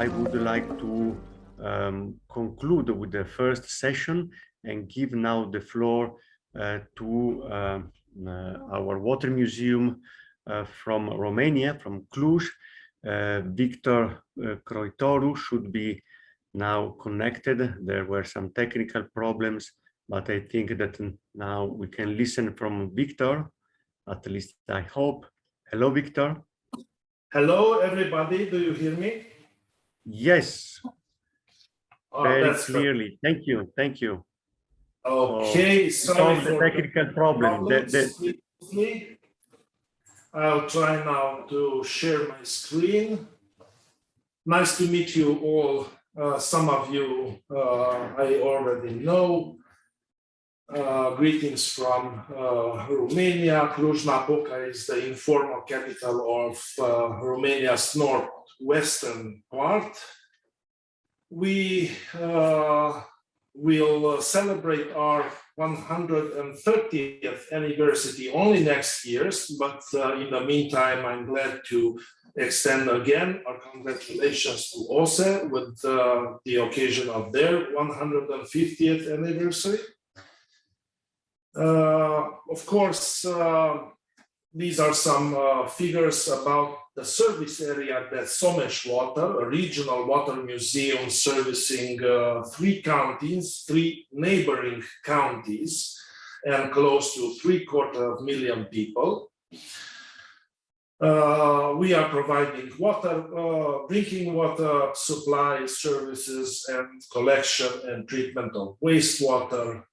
I would like to conclude with the first session and give now the floor to our water museum from Romania, from Cluj. Victor Croitoru should be now connected. There were some technical problems, but I think that now we can listen from Victor, at least I hope. Hello, Victor. Hello, everybody. Do you hear me? Yes, very clearly. Perfect. Thank you. Thank you. Okay, sorry for the technical problem. I'll try now to share my screen. Nice to meet you all. Some of you I already know. Greetings from Romania. Cluj-Napoca is the informal capital of Romania's northwestern part. We will celebrate our 130th anniversary only next year, but in the meantime, I'm glad to extend again our congratulations to OSE with the occasion of their 150th anniversary. Of course, these are some figures about the service area that SOMES Water, a regional water museum servicing 3 counties, 3 neighboring counties, and close to 750,000 people. We are providing water, drinking water supply services, and collection and treatment of wastewater.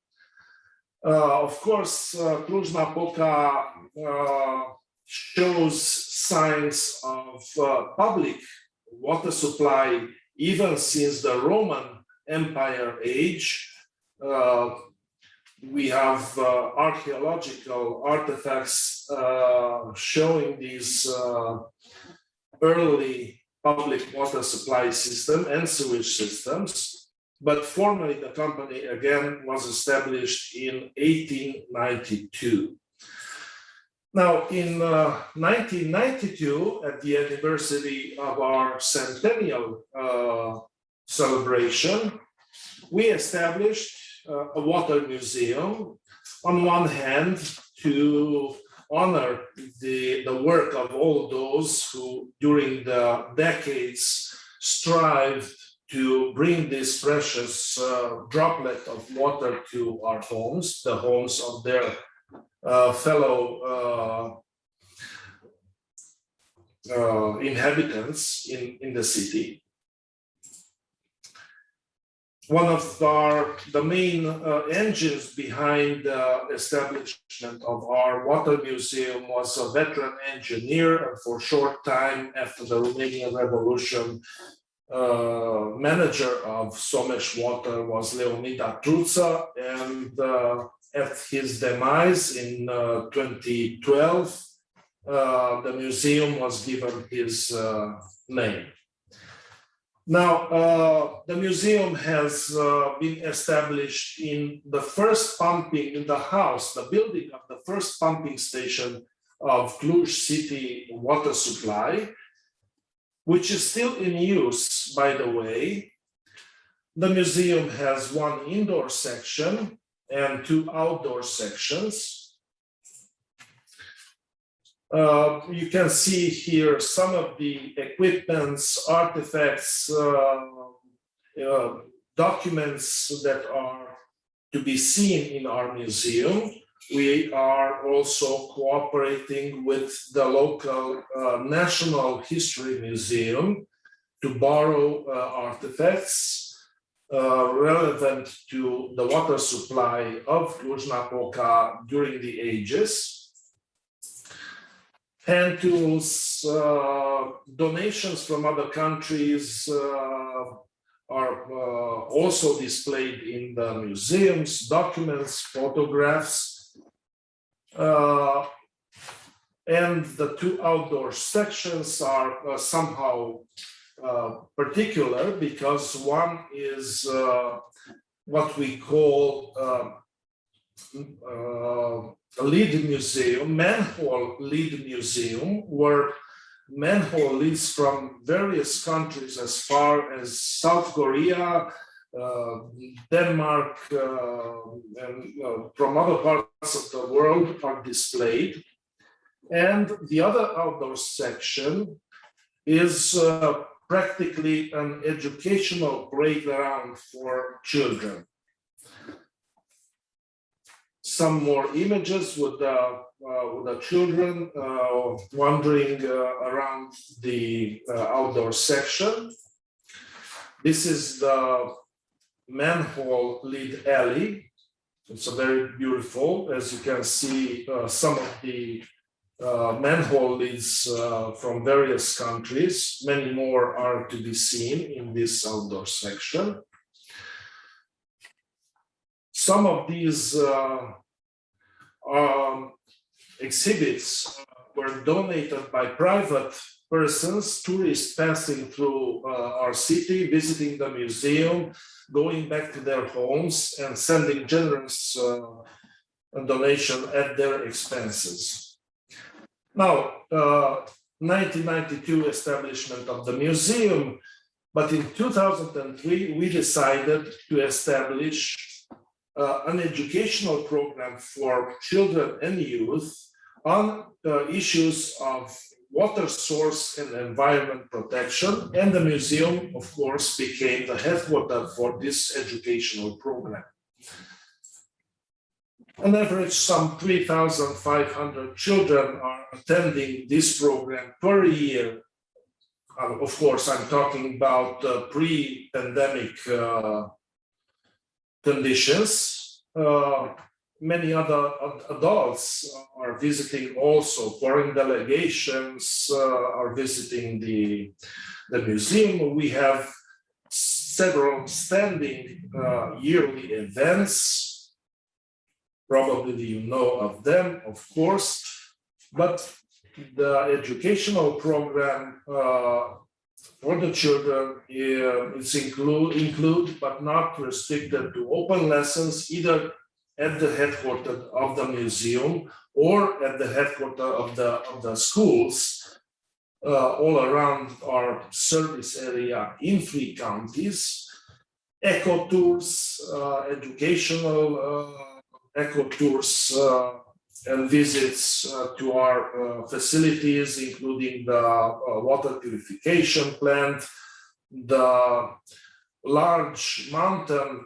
Of course, Cluj-Napoca shows signs of public water supply even since the Roman Empire age. We have archaeological artifacts showing these early public water supply system and sewage systems. But formally, the company again was established in 1892. Now, in 1992, at the anniversary of our centennial celebration, we established a water museum, on one hand, to honor the work of all those who, during the decades, strived to bring this precious droplet of water to our homes, the homes of their fellow inhabitants in the city. One of the main engines behind the establishment of our water museum was a veteran engineer, and for a short time after the Romanian Revolution, manager of SOMES Water was Leonida Truta, and at his demise in 2012, the museum was given his name. Now, the museum has been established in the first pumping, in the house, the building of the first pumping station of Cluj city water supply, which is still in use, by the way. The museum has 1 indoor section and 2 outdoor sections. You can see here some of the equipments, artifacts, documents that are to be seen in our museum. We are also cooperating with the local National History Museum to borrow artifacts relevant to the water supply of Cluj-Napoca during the ages. Hand tools, donations from other countries are also displayed in the museums, documents, photographs. And the 2 outdoor sections are somehow particular, because one is what we call a lead museum, manhole lead museum, where manhole leads from various countries as far as South Korea, Denmark, and from other parts of the world are displayed. And the other outdoor section is practically an educational playground for children. Some more images with the children wandering around the outdoor section. This is the manhole lead alley. It's a very beautiful, as you can see, some of the manhole leads from various countries. Many more are to be seen in this outdoor section. Some of these exhibits were donated by private persons, tourists passing through our city, visiting the museum, going back to their homes and sending generous donation at their expenses. Now, 1992 establishment of the museum, but in 2003 we decided to establish an educational program for children and youth on issues of water source and environment protection, and the museum, of course, became the headquarters for this educational program. On average, some 3,500 children are attending this program per year. Of course, I'm talking about pre-pandemic conditions. Many other adults are visiting also. Foreign delegations are visiting the museum. We have several standing yearly events. Probably you know of them, of course, but the educational program for the children is include but not restricted to open lessons, either at the headquarters of the museum or at the headquarters of the schools all around our service area in 3 counties. Eco tours, educational eco tours and visits to our facilities, including the water purification plant, the large mountain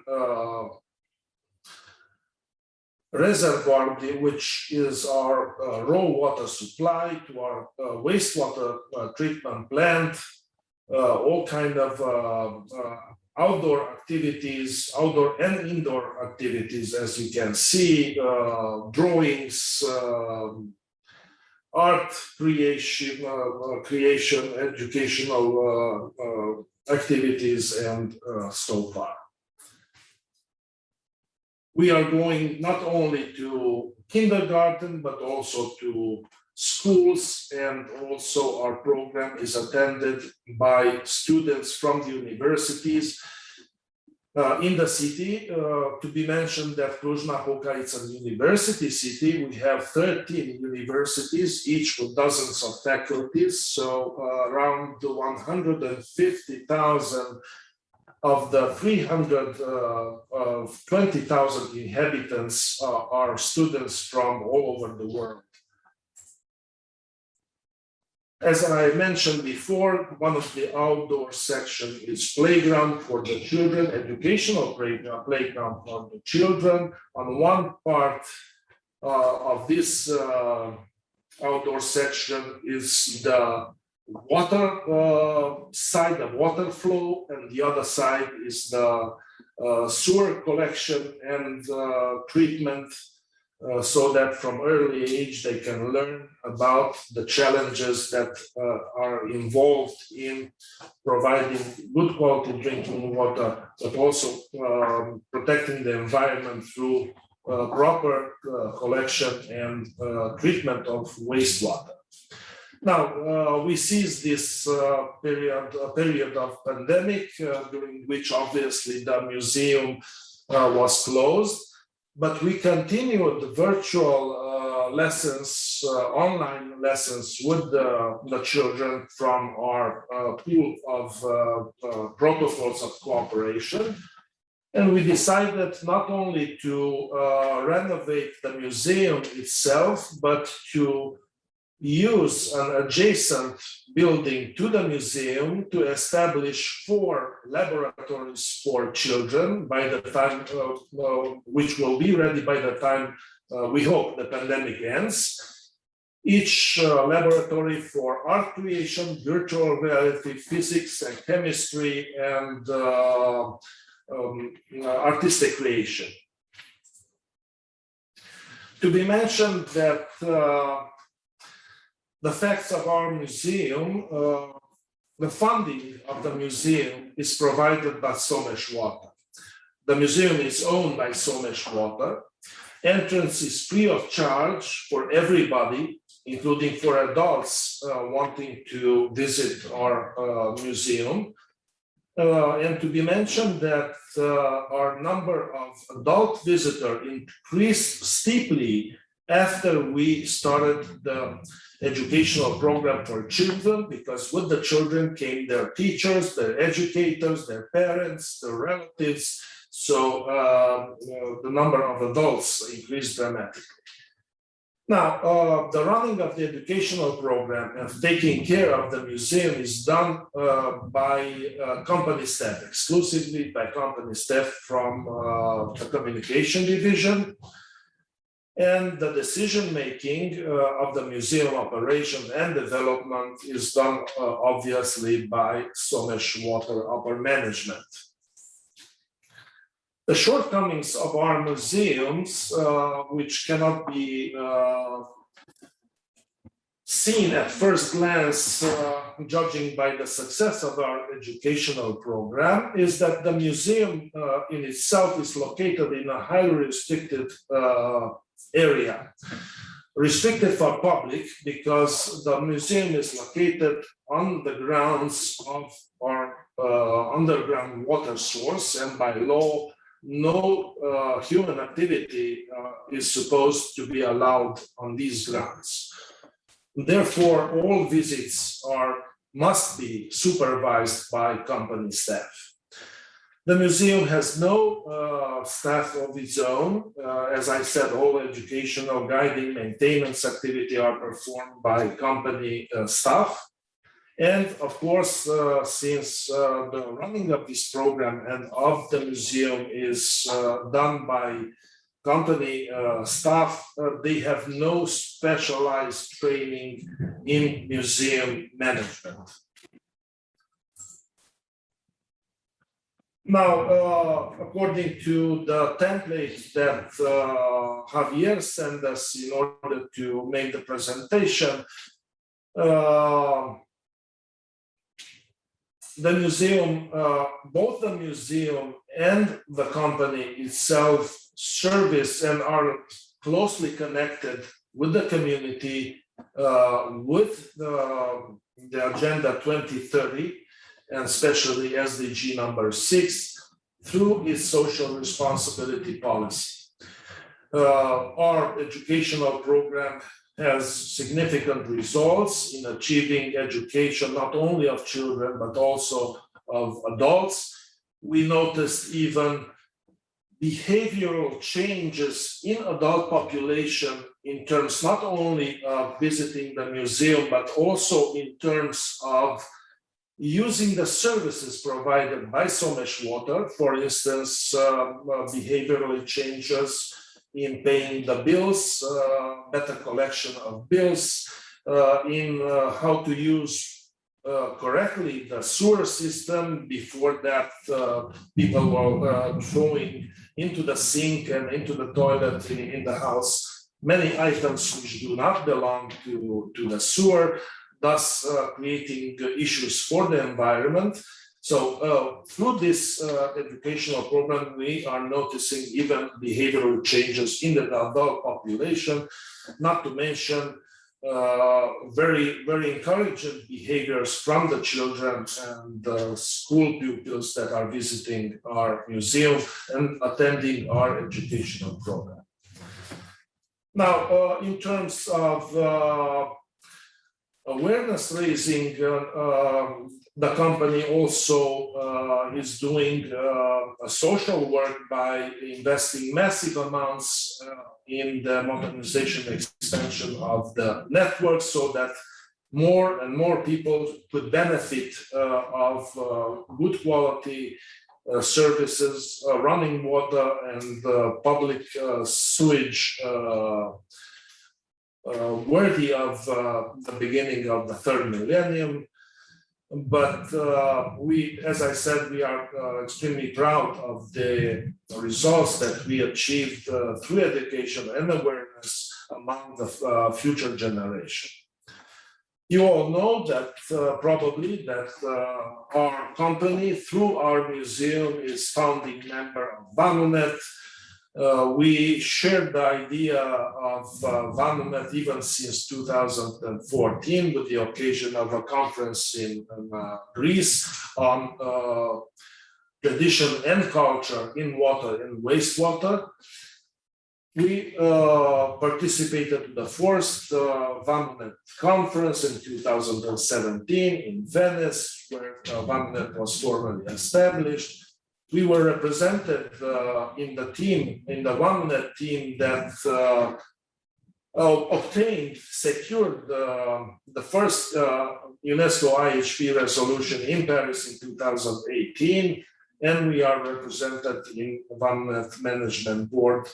reservoir, which is our raw water supply, to our wastewater treatment plant, all kind of outdoor activities, outdoor and indoor activities, as you can see, drawings, art creation, educational activities, and so far. We are going not only to kindergarten, but also to schools, and also our program is attended by students from the universities in the city. To be mentioned that Cluj-Napoca is a university city. We have 13 universities, each with dozens of faculties, so around 150,000 of the 320,000 inhabitants are students from all over the world. As I mentioned before, one of the outdoor section is playground for the children, educational playground for the children. On one part of this outdoor section is the water side, the water flow, and the other side is the sewer collection and treatment, so that from early age they can learn about the challenges that are involved in providing good quality drinking water, but also protecting the environment through proper collection and treatment of wastewater. Now, we seized this period of pandemic, during which obviously the museum was closed, but we continued the virtual lessons, online lessons with the children from our pool of protocols of cooperation. And we decided not only to renovate the museum itself, but to use an adjacent building to the museum to establish 4 laboratories for children by the time, which will be ready by the time we hope the pandemic ends. Each laboratory for art creation, virtual reality, physics and chemistry, and artistic creation. To be mentioned that the facts of our museum, the funding of the museum is provided by SOMES Water. The museum is owned by SOMES Water. Entrance is free of charge for everybody, including for adults wanting to visit our museum. And to be mentioned that our number of adult visitors increased steeply after we started the educational program for children, because with the children came their teachers, their educators, their parents, their relatives. So the number of adults increased dramatically. Now, the running of the educational program and taking care of the museum is done by company staff, exclusively by company staff from the communication division. And the decision-making of the museum operation and development is done obviously by SOMES Water upper management. The shortcomings of our museums, which cannot be seen at first glance, judging by the success of our educational program, is that the museum in itself is located in a highly restricted area. Restricted for public because the museum is located on the grounds of our underground water source, and by law, no human activity is supposed to be allowed on these grounds. Therefore, all visits must be supervised by company staff. The museum has no staff of its own. As I said, all educational, guiding, maintenance activity are performed by company staff. And of course, since the running of this program and of the museum is done by company staff, they have no specialized training in museum management. Now, according to the template that Javier sent us in order to make the presentation, the museum, both the museum and the company itself service and are closely connected with the community, with the Agenda 2030, and especially SDG number 6, through its social responsibility policy. Our educational program has significant results in achieving education, not only of children, but also of adults. We noticed even behavioral changes in adult population in terms not only of visiting the museum, but also in terms of using the services provided by SOMES Water, for instance, behavioral changes in paying the bills, better collection of bills, in how to use correctly the sewer system. Before that, people were throwing into the sink and into the toilet in the house many items which do not belong to the sewer, thus creating issues for the environment. So through this educational program, we are noticing even behavioral changes in the adult population, not to mention very, very encouraging behaviors from the children and the school pupils that are visiting our museum and attending our educational program. Now, in terms of awareness raising, the company also is doing social work by investing massive amounts in the modernization and expansion of the network, so that more and more people could benefit of good quality services, running water, and public sewage worthy of the beginning of the third millennium. But we, as I said, we are extremely proud of the results that we achieved through education and awareness among the future generation. You all know that probably that our company, through our museum, is founding member of VanuNet. We shared the idea of VanuNet even since 2014 with the occasion of a conference in Greece on tradition and culture in water and wastewater. We participated in the first VanuNet conference in 2017 in Venice, where VanuNet was formally established. We were represented in the team, in the VanuNet team that secured the first UNESCO IHP resolution in Paris in 2018, and we are represented in the VanuNet Management Board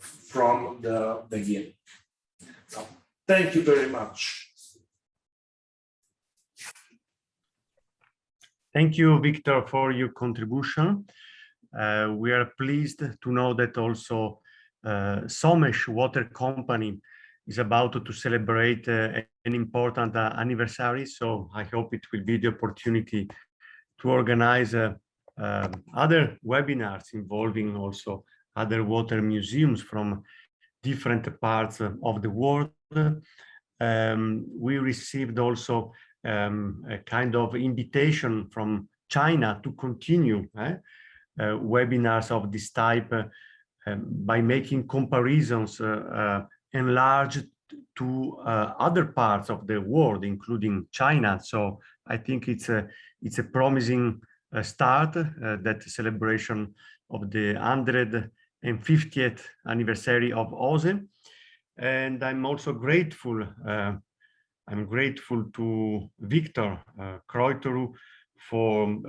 from the beginning. So, thank you very much. Thank you, Victor, for your contribution. We are pleased to know that also SOMES Water Company is about to celebrate an important anniversary. So I hope it will be the opportunity to organize other webinars involving also other water museums from different parts of the world. We received also a kind of invitation from China to continue webinars of this type by making comparisons enlarged to other parts of the world, including China. So I think it's a promising start, that celebration of the 150th anniversary of OSE. And I'm also grateful. I'm grateful to Victor Croitoru for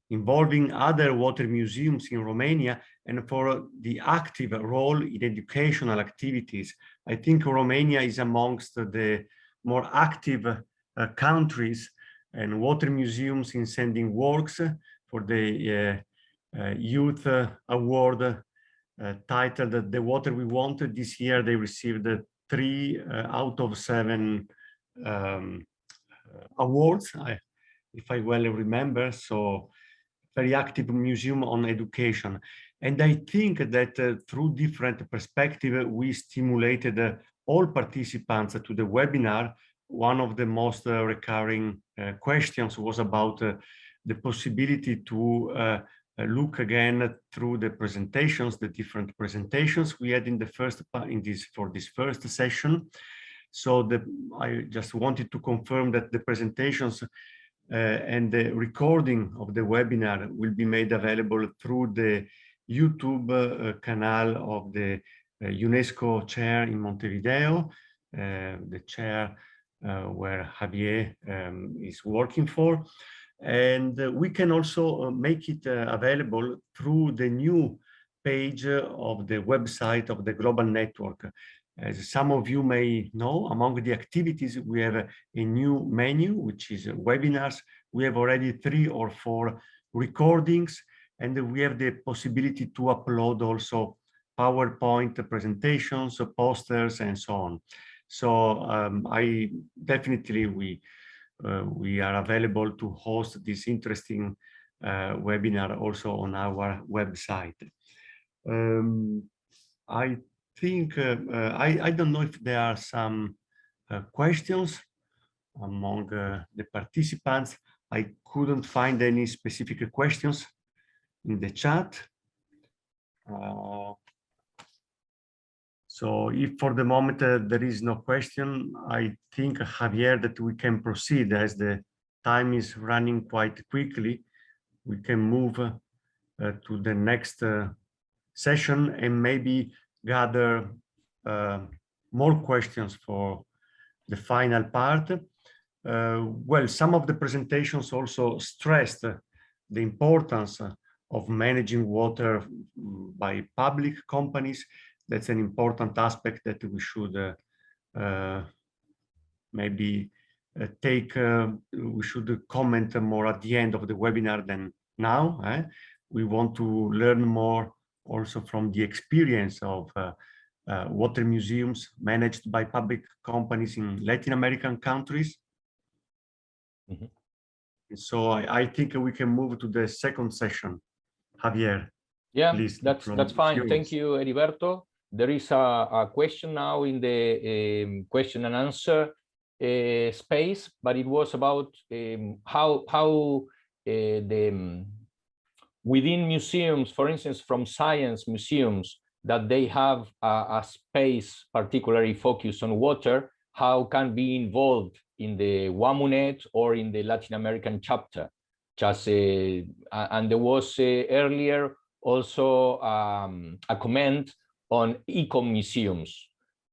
involving other water museums in Romania and for the active role in educational activities. I think Romania is amongst the more active countries and water museums in sending works for the Youth Award titled The Water We Wanted. This year they received 3 out of 7 awards, if I well remember. So very active museum on education. And I think that through different perspectives, we stimulated all participants to the webinar. One of the most recurring questions was about the possibility to look again through the presentations, the different presentations we had in the first for this first session. So I just wanted to confirm that the presentations and the recording of the webinar will be made available through the YouTube channel of the UNESCO chair in Montevideo, the chair where Javier is working for. And we can also make it available through the new page of the website of the Global Network. As some of you may know, among the activities, we have a new menu, which is webinars. We have already 3 or 4 recordings, and we have the possibility to upload also PowerPoint presentations, posters, and so on. So I definitely, we are available to host this interesting webinar also on our website. I think, I don't know if there are some questions among the participants. I couldn't find any specific questions in the chat. So if for the moment there is no question, I think, Javier, that we can proceed as the time is running quite quickly. We can move to the next session and maybe gather more questions for the final part. Well, some of the presentations also stressed the importance of managing water by public companies. That's an important aspect that we should maybe we should comment more at the end of the webinar than now. We want to learn more also from the experience of water museums managed by public companies in Latin American countries. Mm-hmm. So I think we can move to the second session. Javier, yeah, please. that's fine. Thank you, Heriberto. There is a question now in the question and answer space, but it was about how within museums, for instance, from science museums, that they have a space particularly focused on water, how can be involved in the WAMUNET or in the Latin American chapter. Just and there was earlier also a comment on eco-museums,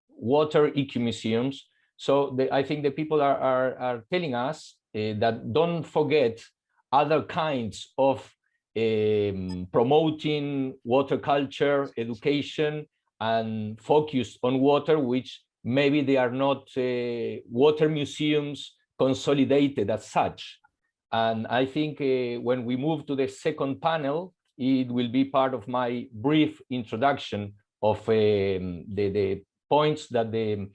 water eco-museums. So I think the people are telling us that don't forget other kinds of promoting water culture, education, and focus on water, which maybe they are not water museums consolidated as such. And I think when we move to the second panel, it will be part of my brief introduction of the points that the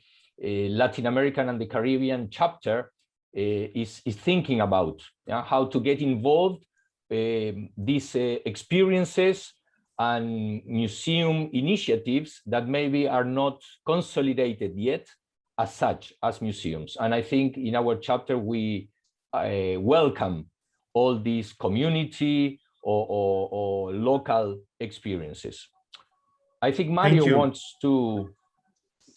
Latin American and the Caribbean chapter is thinking about, how to get involved these experiences and museum initiatives that maybe are not consolidated yet as such as museums. And I think in our chapter, we welcome all these community or local experiences. I think Mario wants to,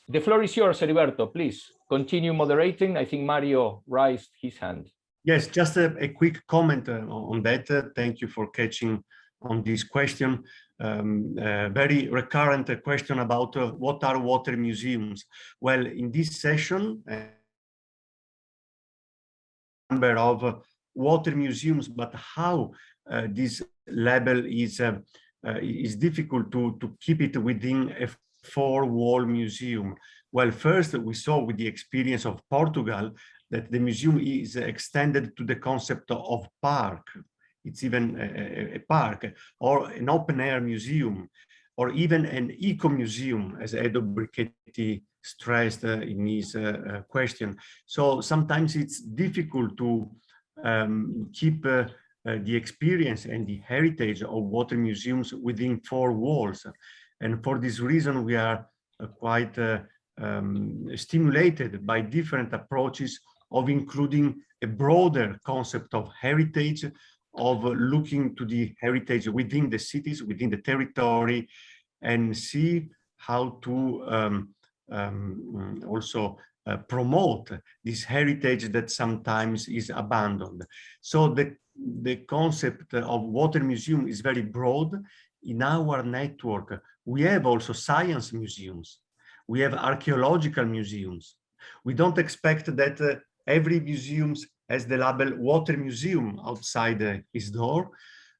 the floor is yours, Heriberto, please continue moderating. I think Mario raised his hand. Yes, just a quick comment on that. Thank you for catching on this question. Very recurrent question about what are water museums. Well, in this session, number of water museums, but how this label is difficult to keep it within a four-wall museum. Well, first we saw with the experience of Portugal that the museum is extended to the concept of park. It's even a park or an open-air museum, or even an eco-museum, as Edo Brichetti stressed in his question. So sometimes it's difficult to keep the experience and the heritage of water museums within four walls. And for this reason, we are quite stimulated by different approaches of including a broader concept of heritage, of looking to the heritage within the cities, within the territory, and see how to also promote this heritage that sometimes is abandoned. So the concept of water museum is very broad. In our network, we have also science museums. We have archaeological museums. We don't expect that every museum has the label water museum outside his door.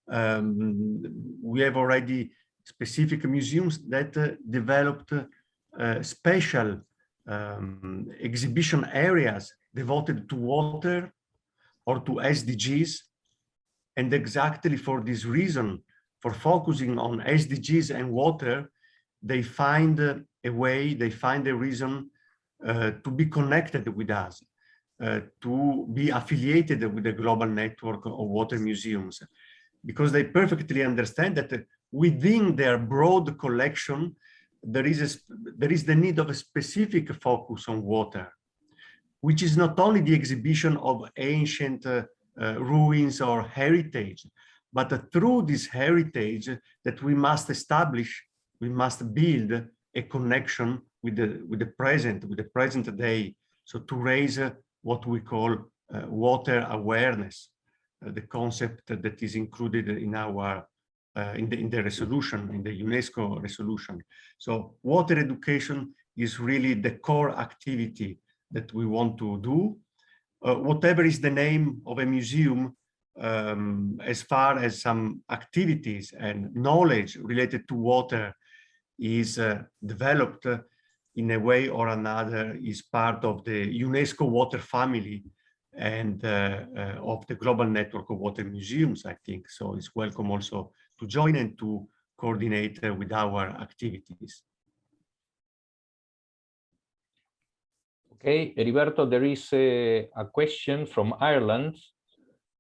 We have already specific museums that developed special exhibition areas devoted to water or to SDGs. And exactly for this reason, for focusing on SDGs and water, they find a way, they find a reason to be connected with us, to be affiliated with the global network of water museums, because they perfectly understand that within their broad collection, there is the need of a specific focus on water, which is not only the exhibition of ancient ruins or heritage, but through this heritage that we must establish, we must build a connection with the present day. So to raise what we call water awareness, the concept that is included in our in the resolution, in the UNESCO resolution. So water education is really the core activity that we want to do. Whatever is the name of a museum, as far as some activities and knowledge related to water is developed in a way or another, is part of the UNESCO water family and of the global network of water museums, I think. So it's welcome also to join and to coordinate with our activities. Okay, Heriberto, there is a question from Ireland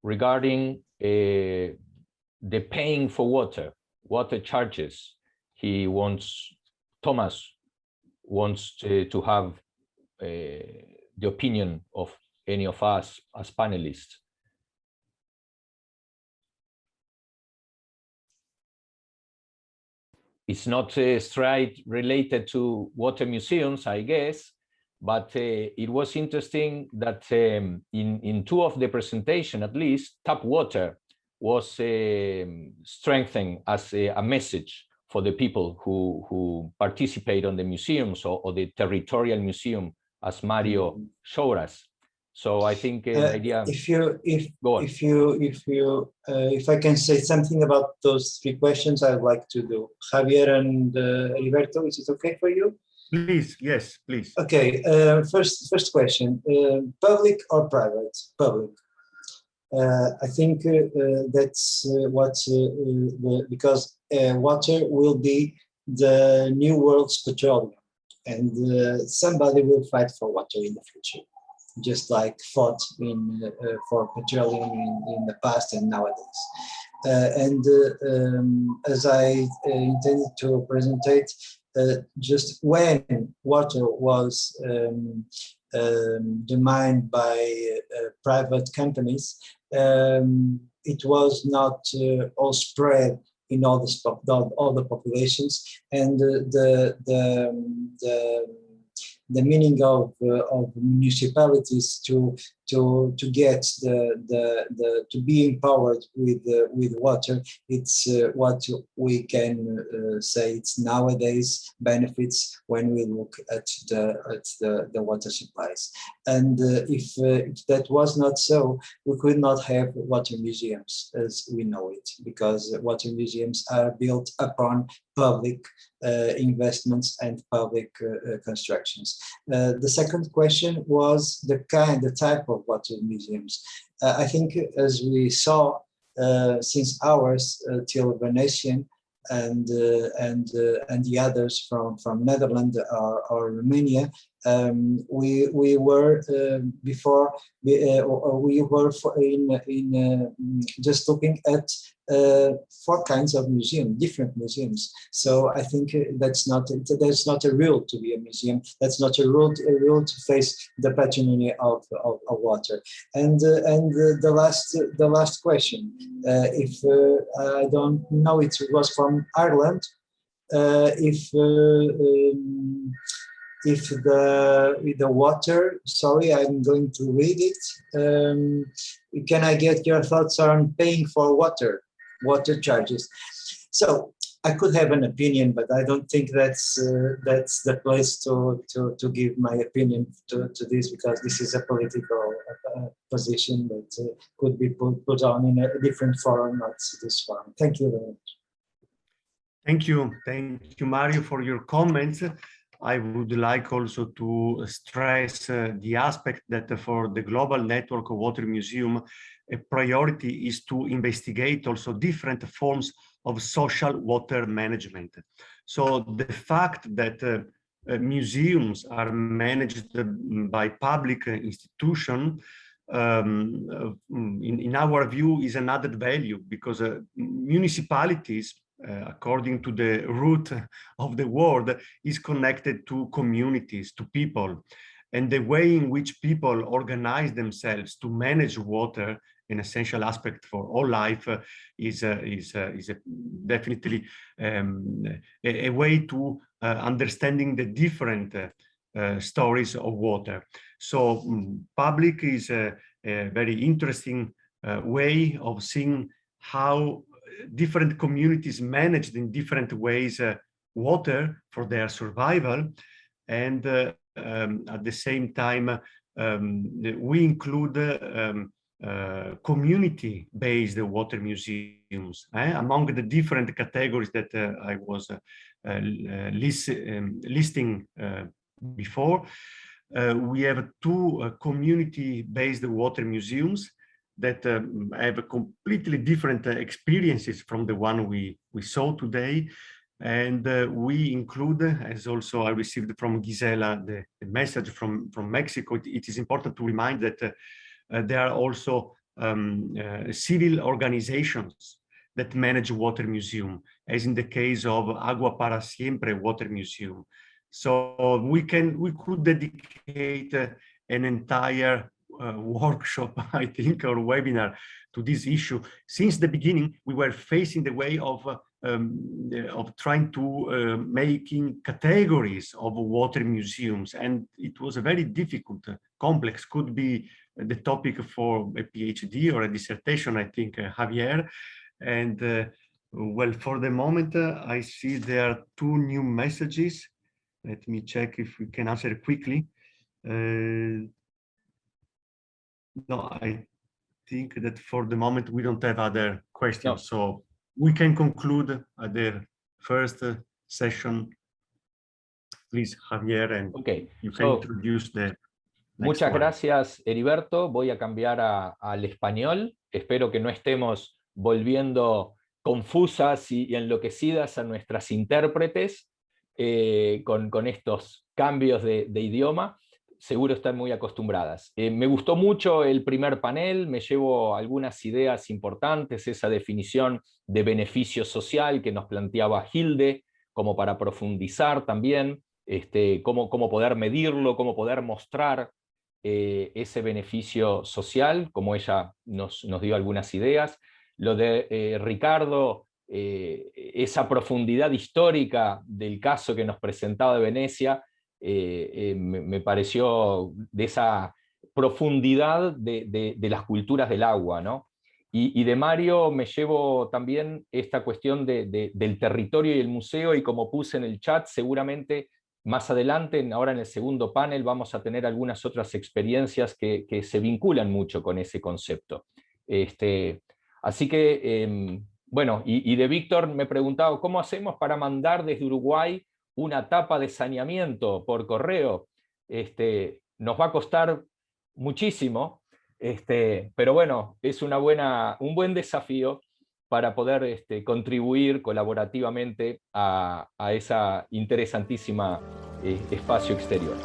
regarding the paying for water charges. Thomas wants to have the opinion of any of us as panelists. It's not straight related to water museums, I guess, but it was interesting that in two of the presentation, at least, tap water was strengthened as a message for the people who participate on the museums or the territorial museum, as Mario showed us. So I think the idea. If I can say something about those three questions, I'd like to do. Javier and Heriberto, is it okay for you? Please, yes, please. Okay. First question: public or private? Public. I think that's because water will be the new world's petroleum, and somebody will fight for water in the future, just like fought for petroleum in the past and nowadays. As I intended to presentate, just when water was domined by private companies, it was not all spread in all the populations, and the meaning of municipalities to get to be empowered with water, it's what we can say it's nowadays benefits when we look at the water supplies. And if that was not so, we could not have water museums as we know it, because water museums are built upon public investments and public constructions. The second question was the type of water museums. I think, as we saw, since ours till Venetian and the others from Netherlands or Romania, we were before we were just looking at 4 kinds of museums, different museums. So I think that's not a rule to be a museum. That's not a rule to face the patrimony of water. And the last question, if I don't know, it was from Ireland. If the water, sorry, I'm going to read it. Can I get your thoughts on paying for water charges? So I could have an opinion, but I don't think that's the place to give my opinion to this, because this is a political position that could be put on in a different forum, not this forum. Thank you very much. Thank you, Mario, for your comments. I would like also to stress the aspect that for the Global Network of Water Museum, a priority is to investigate also different forms of social water management. So the fact that museums are managed by public institutions, in our view, is an added value, because municipalities, according to the root of the word, is connected to communities, to people. And the way in which people organize themselves to manage water an essential aspect for all life, is definitely a way to understanding the different stories of water. So public is a very interesting way of seeing how different communities managed in different ways water for their survival. And at the same time, we include community-based water museums. Among the different categories that I was listing before, we have two community-based water museums that have completely different experiences from the one we saw today. And we include, as also I received from Gisela, the message from Mexico, it is important to remind that there are also civil organizations that manage water museum, as in the case of Agua para Siempre Water Museum. So we could dedicate an entire workshop, I think, or webinar to this issue. Since the beginning, we were facing the way of trying to making categories of water museums, and it was a very difficult, complex, could be the topic for a PhD or a dissertation, I think, Javier. And well, for the moment, I see there are two new messages. Let me check if we can answer quickly. No, I think that for the moment we don't have other questions. No. So we can conclude the first session. Please, Javier, and you can introduce the Muchas one. Gracias, Heriberto. Voy a cambiar al español. Espero que no estemos volviendo confusas y enloquecidas a nuestras intérpretes con estos cambios de idioma. Seguro están muy acostumbradas. Me gustó mucho el primer panel, me llevo algunas ideas importantes, esa definición de beneficio social que nos planteaba Hilde, como para profundizar también, cómo poder medirlo, cómo poder mostrar ese beneficio social, como ella nos dio algunas ideas. Lo de Ricardo, esa profundidad histórica del caso que nos presentaba de Venecia, me pareció de esa profundidad de las culturas del agua, ¿no? Y de Mario me llevo también esta cuestión del territorio y el museo, y como puse en el chat, seguramente más adelante, ahora en el segundo panel, vamos a tener algunas otras experiencias que se vinculan mucho con ese concepto. Así que, bueno, y de Víctor me preguntaba, ¿cómo hacemos para mandar desde Uruguay una tapa de saneamiento por correo? Nos va a costar muchísimo, pero bueno, es un buen desafío para poder contribuir colaborativamente a esa interesantísima espacio exterior.